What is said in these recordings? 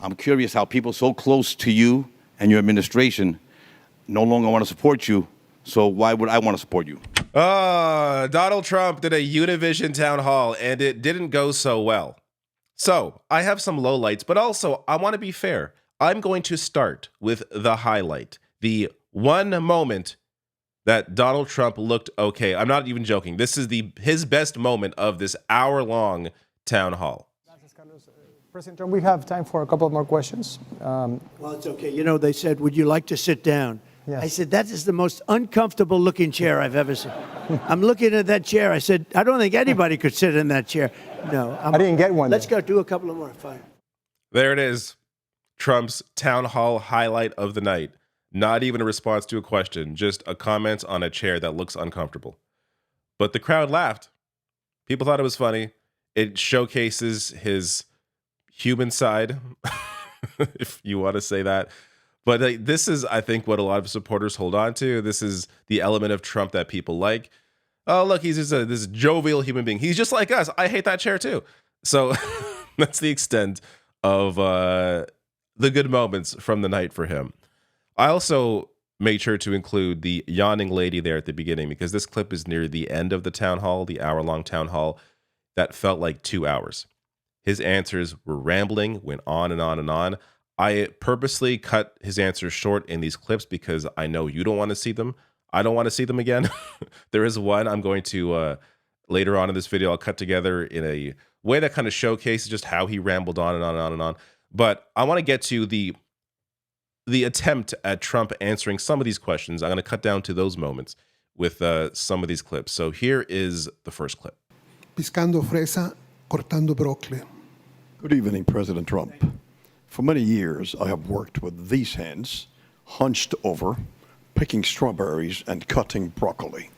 I'm curious how people so close to you and your administration no longer want to support you. So why would I want to support you? Donald Trump did a Univision Town Hall, and it didn't go so well. So I have some lowlights, but also I want to be fair. I'm going to start with the highlight, the one moment that Donald Trump looked okay. I'm not even joking. This is his best moment of this hour-long town hall. President Trump, we have time for a couple more questions. Well, it's okay. You know, they said, would you like to sit down? Yes. I said, that is the most uncomfortable looking chair I've ever seen. I'm looking at that chair. I said, I don't think anybody could sit in that chair. No. I didn't get one. Let's go do a couple of more. Fine. There it is. Trump's town hall highlight of the night. Not even a response to a question, just a comment on a chair that looks uncomfortable. But the crowd laughed. People thought it was funny. It showcases his human side, if you want to say that. But this is, I think, what a lot of supporters hold on to. This is the element of Trump that people like. Oh, look, he's just this jovial human being. He's just like us. I hate that chair too. So that's the extent of the good moments from the night for him. I also made sure to include the yawning lady there at the beginning, because this clip is near the end of the town hall, the hour-long town hall, that felt like 2 hours. His answers were rambling, went on and on and on. I purposely cut his answers short in these clips because I know you don't want to see them. I don't want to see them again. There is one I'm going to, later on in this video, I'll cut together in a way that kind of showcases just how he rambled on and on and on and on. But I want to get to the attempt at Trump answering some of these questions. I'm going to cut down to those moments with some of these clips. So here is the first clip. Piscando fresa, cortando broccoli. Good evening, President Trump. For many years, I have worked with these hands, hunched over, picking strawberries and cutting broccoli.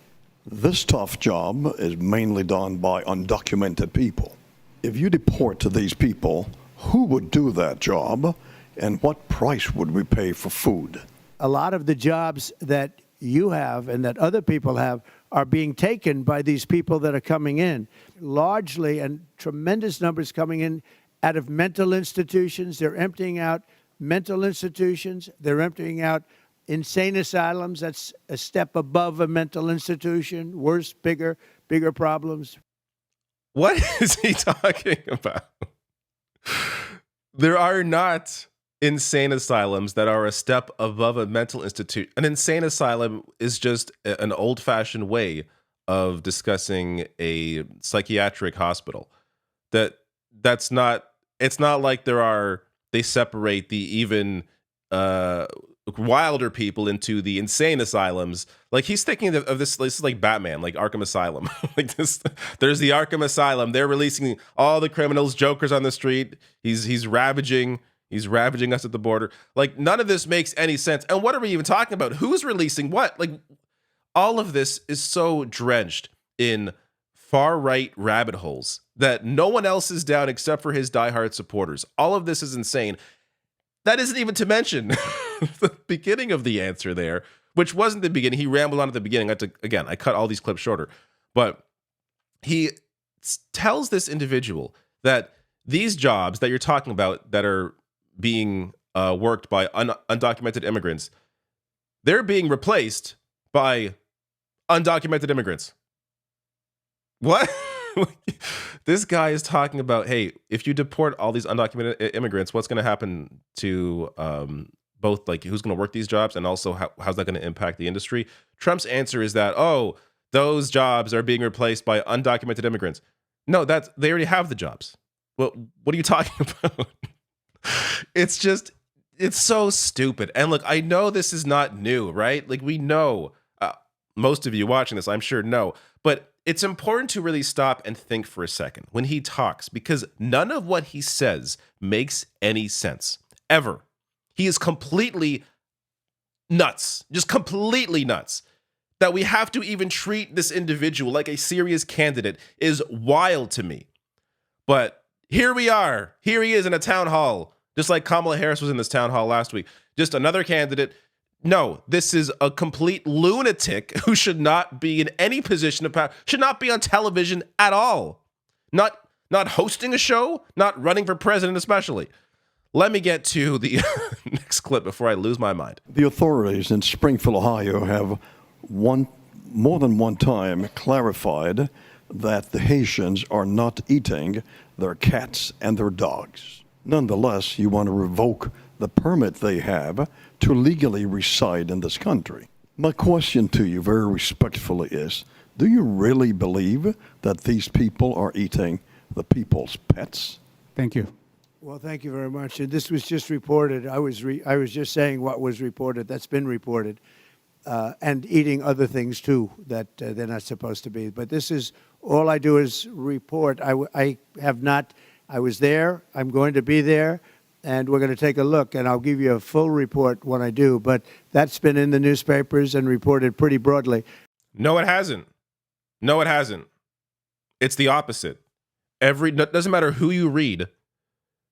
This tough job is mainly done by undocumented people. If you deport these people, who would do that job, and what price would we pay for food? A lot of the jobs that you have and that other people have are being taken by these people that are coming in. Largely, and tremendous numbers coming in out of mental institutions. They're emptying out mental institutions. They're emptying out insane asylums. That's a step above a mental institution. Worse, bigger problems. What is he talking about? There are not insane asylums that are a step above a mental institute. An insane asylum is just an old-fashioned way of discussing a psychiatric hospital. That's not, it's not like they separate the even wilder people into the insane asylums. Like, he's thinking of this is like Batman, like Arkham Asylum. Like this, there's the Arkham Asylum. They're releasing all the criminals, jokers on the street. He's ravaging us at the border. Like, none of this makes any sense. And what are we even talking about? Who's releasing what? Like, all of this is so drenched in far-right rabbit holes that no one else is down except for his diehard supporters. All of this is insane. That isn't even to mention the beginning of the answer there, which wasn't the beginning. He rambled on at the beginning. I cut all these clips shorter. But he tells this individual that these jobs that you're talking about that are being worked by undocumented immigrants, they're being replaced by undocumented immigrants. What? This guy is talking about, hey, if you deport all these undocumented immigrants, what's going to happen to both, like, who's going to work these jobs, and also how's that going to impact the industry? Trump's answer is that, oh, those jobs are being replaced by undocumented immigrants. No, they already have the jobs. What are you talking about? It's so stupid. And look, I know this is not new, right? Like, we know, most of you watching this, I'm sure know, but it's important to really stop and think for a second when he talks, because none of what he says makes any sense, ever. He is completely nuts, just completely nuts. That we have to even treat this individual like a serious candidate is wild to me. But here we are. Here he is in a town hall, just like Kamala Harris was in this town hall last week. Just another candidate. No, this is a complete lunatic who should not be in any position of power, should not be on television at all. Not hosting a show, not running for president especially. Let me get to the next clip before I lose my mind. The authorities in Springfield, Ohio have more than one time clarified that the Haitians are not eating their cats and their dogs. Nonetheless, you want to revoke the permit they have to legally reside in this country. My question to you very respectfully is, do you really believe that these people are eating the people's pets? Thank you. Well, thank you very much. And this was just reported. I was just saying what was reported. That's been reported. And eating other things, too, that they're not supposed to be. But this is, all I do is report. I have not, I was there, I'm going to be there, and we're going to take a look, and I'll give you a full report when I do. But that's been in the newspapers and reported pretty broadly. No, it hasn't. No, it hasn't. It's the opposite. Doesn't matter who you read.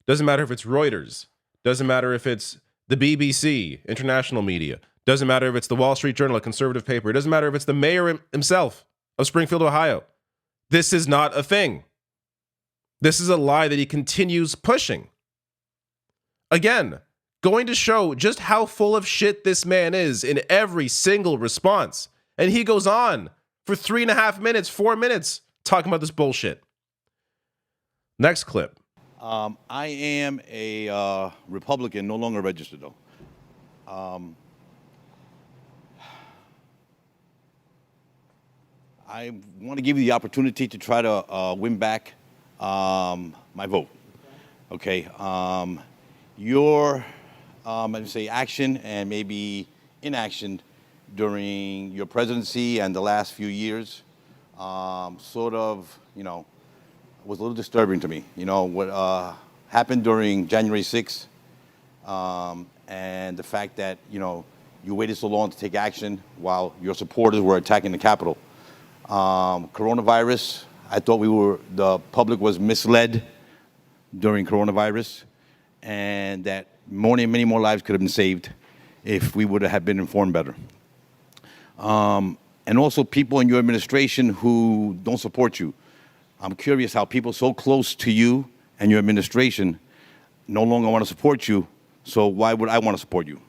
Doesn't matter if it's Reuters. Doesn't matter if it's the BBC, international media. Doesn't matter if it's the Wall Street Journal, a conservative paper. It doesn't matter if it's the mayor himself of Springfield, Ohio. This is not a thing. This is a lie that he continues pushing. Again, going to show just how full of shit this man is in every single response. And he goes on for 3.5 minutes, 4 minutes, talking about this bullshit. Next clip. I am a Republican, no longer registered, though. I want to give you the opportunity to try to win back my vote. Okay. Your, I'd say, action and maybe inaction during your presidency and the last few years sort of, was a little disturbing to me. What happened during January 6th and the fact that, you waited so long to take action while your supporters were attacking the Capitol. Coronavirus, I thought the public was misled during coronavirus, and that many more lives could have been saved if we would have been informed better. And also people in your administration who don't support you. I'm curious how people so close to you and your administration no longer want to support you, so why would I want to support you?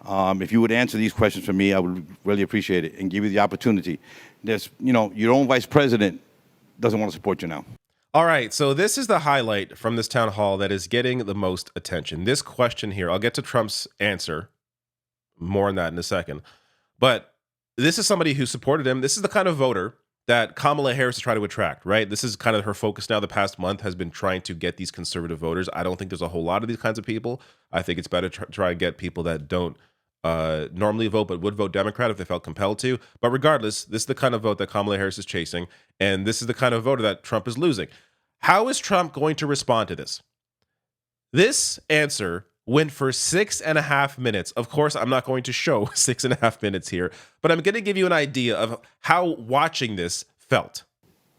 If you would answer these questions for me, I would really appreciate it and give you the opportunity. There's, your own vice president doesn't want to support you now. All right, so this is the highlight from this town hall that is getting the most attention. This question here, I'll get to Trump's answer, more on that in a second. But this is somebody who supported him. This is the kind of voter that Kamala Harris is trying to attract, right? This is kind of her focus now the past month, has been trying to get these conservative voters. I don't think there's a whole lot of these kinds of people. I think it's better to try and get people that don't normally vote but would vote Democrat if they felt compelled to. But regardless, this is the kind of vote that Kamala Harris is chasing, and this is the kind of voter that Trump is losing. How is Trump going to respond to this? This answer went for 6.5 minutes. Of course, I'm not going to show 6.5 minutes here, but I'm going to give you an idea of how watching this felt.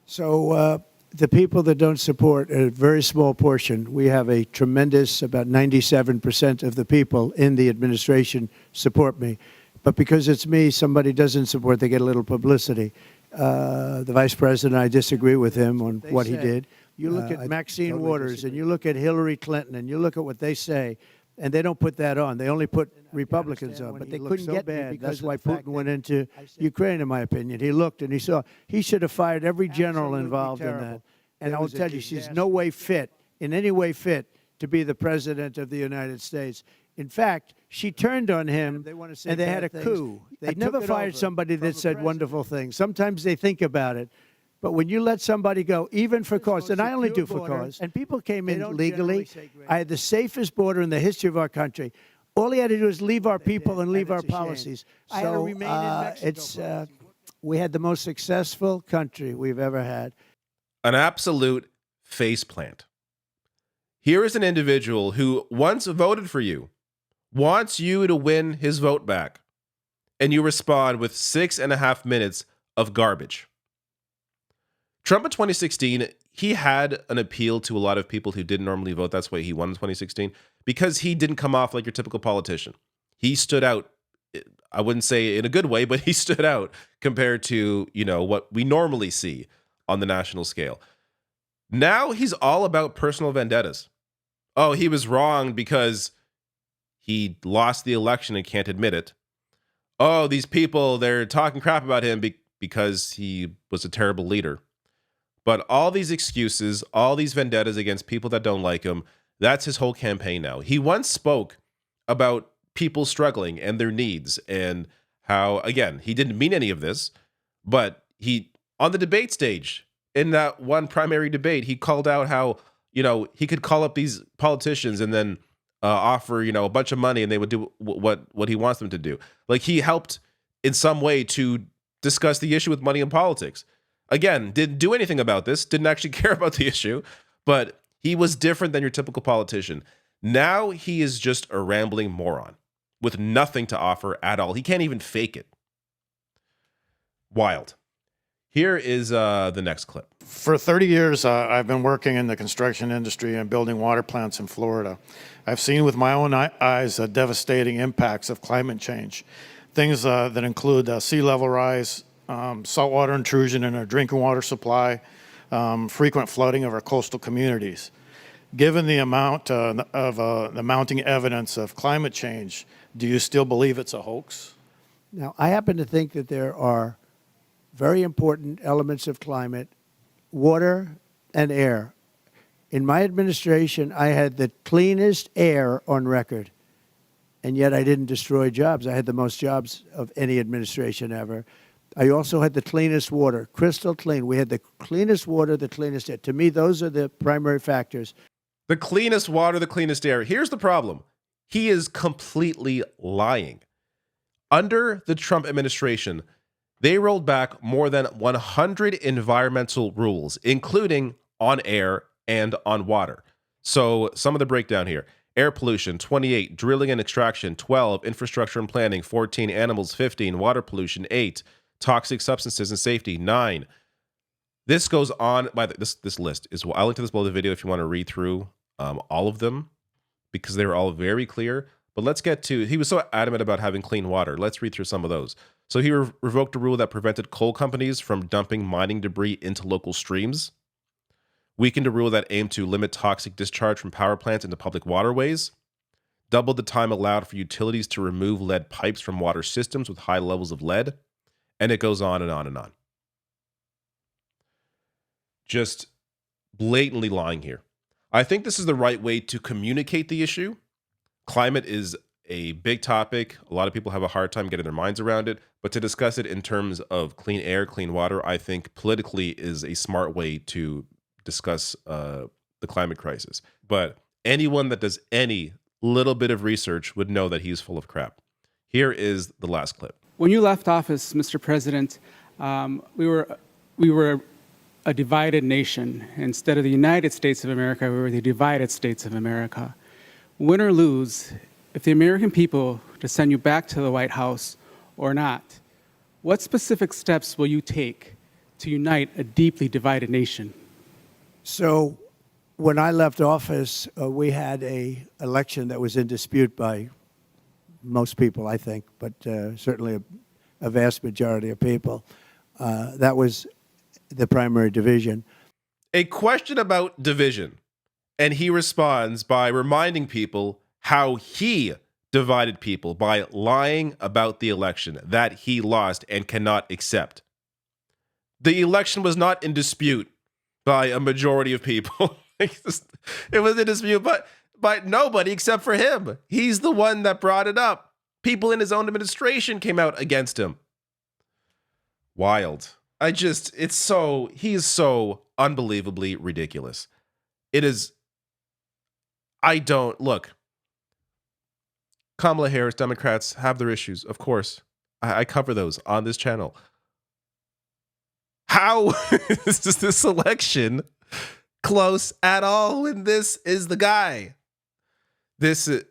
So the people that don't support, a very small portion, we have a tremendous, about 97% of the people in the administration support me. But because it's me, somebody doesn't support, they get a little publicity. The vice president, I disagree with him on what he did. You look at Maxine Waters and you look at Hillary Clinton and you look at what they say, and they don't put that on. They only put Republicans on. But they couldn't get me because that's why Putin went into Ukraine, in my opinion. He looked and he saw he should have fired every general involved in that. And I will tell you, she's no way fit, in any way fit, to be the president of the United States. In fact, she turned on him, and they had a coup. I've never fired somebody that said wonderful things. Sometimes they think about it. But when you let somebody go, even for cause, and I only do for cause, and people came in legally, I had the safest border in the history of our country. All he had to do is leave our people and leave our policies. So we had the most successful country we've ever had. An absolute faceplant. Here is an individual who once voted for you, wants you to win his vote back, and you respond with 6.5 minutes of garbage. Trump in 2016, he had an appeal to a lot of people who didn't normally vote. That's why he won in 2016, because he didn't come off like your typical politician. He stood out, I wouldn't say in a good way, but he stood out compared to, what we normally see on the national scale. Now he's all about personal vendettas. oh, he was wrong because he lost the election and can't admit it. Oh, these people, they're talking crap about him because he was a terrible leader. But all these excuses, all these vendettas against people that don't like him, that's his whole campaign now. He once spoke about people struggling and their needs and how, again, he didn't mean any of this, but he, on the debate stage, in that one primary debate, he called out how, he could call up these politicians and then offer, a bunch of money and they would do what he wants them to do. Like, he helped in some way to discuss the issue with money in politics. Again, didn't do anything about this, didn't actually care about the issue, but he was different than your typical politician. Now he is just a rambling moron with nothing to offer at all. He can't even fake it. Wild. Here is the next clip. For 30 years, I've been working in the construction industry and building water plants in Florida. I've seen with my own eyes the devastating impacts of climate change. Things that include sea level rise, saltwater intrusion in our drinking water supply, frequent flooding of our coastal communities. Given the amount of the mounting evidence of climate change, do you still believe it's a hoax? Now, I happen to think that there are very important elements of climate, water and air. In my administration, I had the cleanest air on record, and yet I didn't destroy jobs. I had the most jobs of any administration ever. I also had the cleanest water, crystal clean. We had the cleanest water, the cleanest air. To me, those are the primary factors. The cleanest water, the cleanest air. Here's the problem. He is completely lying. Under the Trump administration, they rolled back more than 100 environmental rules, including on air and on water. So some of the breakdown here. Air pollution, 28. Drilling and extraction, 12. Infrastructure and planning, 14. Animals, 15. Water pollution, 8. Toxic substances and safety, 9. This goes on by this list is. I'll link to this below the video if you want to read through all of them because they were all very clear. But let's get to, he was so adamant about having clean water. Let's read through some of those. So he revoked a rule that prevented coal companies from dumping mining debris into local streams, weakened a rule that aimed to limit toxic discharge from power plants into public waterways, doubled the time allowed for utilities to remove lead pipes from water systems with high levels of lead, and it goes on and on and on. Just blatantly lying here. I think this is the right way to communicate the issue. Climate is a big topic. A lot of people have a hard time getting their minds around it, but to discuss it in terms of clean air, clean water, I think politically is a smart way to discuss the climate crisis. But anyone that does any little bit of research would know that he's full of crap. Here is the last clip. When you left office, Mr. President, we were a divided nation. Instead of the United States of America, we were the divided states of America. Win or lose, if the American people to send you back to the White House or not, what specific steps will you take to unite a deeply divided nation? So when I left office, we had an election that was in dispute by most people, I think, but certainly a vast majority of people. That was the primary division. A question about division. And he responds by reminding people how he divided people by lying about the election that he lost and cannot accept. The election was not in dispute by a majority of people. It was in dispute by nobody except for him. He's the one that brought it up. People in his own administration came out against him. Wild. He is so unbelievably ridiculous. Look, Kamala Harris, Democrats have their issues, of course. I cover those on this channel. How is this election close at all when this is the guy? This is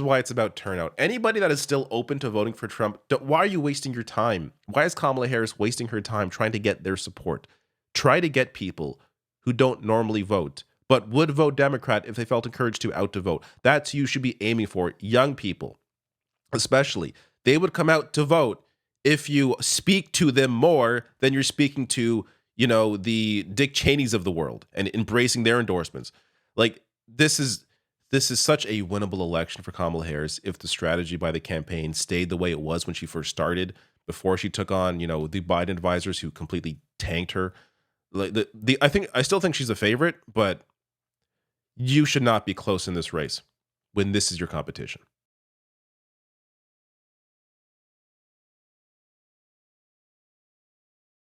why it's about turnout. Anybody that is still open to voting for Trump, why are you wasting your time? Why is Kamala Harris wasting her time trying to get their support? Try to get people who don't normally vote, but would vote Democrat if they felt encouraged to out to vote. That's who you should be aiming for. Young people, especially. They would come out to vote if you speak to them more than you're speaking to, the Dick Cheneys of the world and embracing their endorsements. Like, this is this is such a winnable election for Kamala Harris if the strategy by the campaign stayed the way it was when she first started, before she took on, the Biden advisors who completely tanked her. Like I still think she's a favorite, but you should not be close in this race when this is your competition.